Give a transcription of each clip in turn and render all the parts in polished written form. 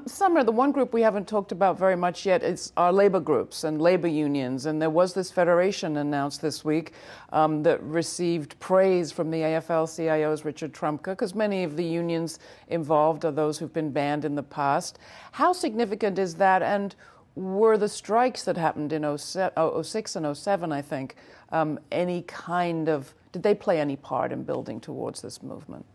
Samer, the one group we haven't talked about very much yet is our labor groups and labor unions. And there was this federation announced this week that received praise from the AFL-CIO's Richard Trumka, because many of the unions involved are those who've been banned in the past. How significant is that? And were the strikes that happened in 06 and 07, I think, did they play any part in building towards this movement?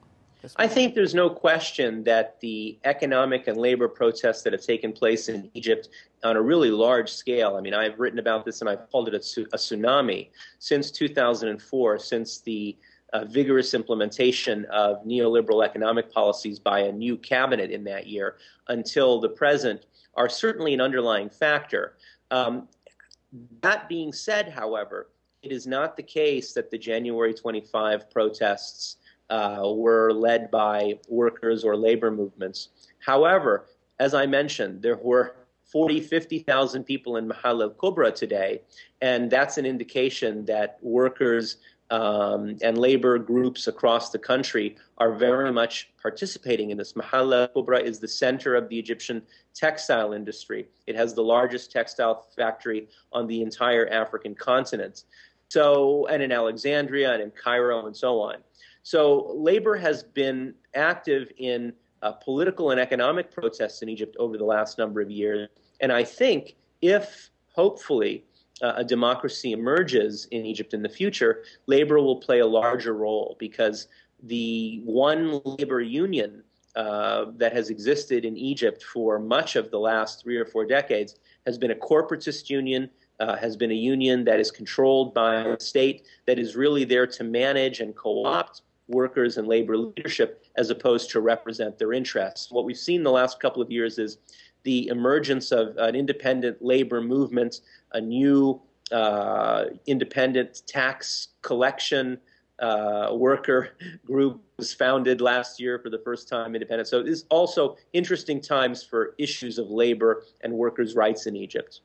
I think there's no question that the economic and labor protests that have taken place in Egypt on a really large scale, I mean, I've written about this and I've called it a tsunami since 2004, since the vigorous implementation of neoliberal economic policies by a new cabinet in that year until the present, are certainly an underlying factor. That being said, however, it is not the case that the January 25 protests were led by workers or labor movements. However, as I mentioned, there were 50,000 people in Mahal al-Kubra today, and that's an indication that workers and labor groups across the country are very much participating in this. Mahal al-Kubra is the center of the Egyptian textile industry. It has the largest textile factory on the entire African continent. So, and in Alexandria and in Cairo and so on. So labor has been active in political and economic protests in Egypt over the last number of years. And I think if, hopefully, a democracy emerges in Egypt in the future, labor will play a larger role, because the one labor union that has existed in Egypt for much of the last 3 or 4 decades has been a corporatist union, has been a union that is controlled by the state, that is really there to manage and co-opt workers and labor leadership as opposed to represent their interests. What we've seen the last couple of years is the emergence of an independent labor movement, a new independent tax collection worker group was founded last year for the first time, independent. So it is also interesting times for issues of labor and workers' rights in Egypt.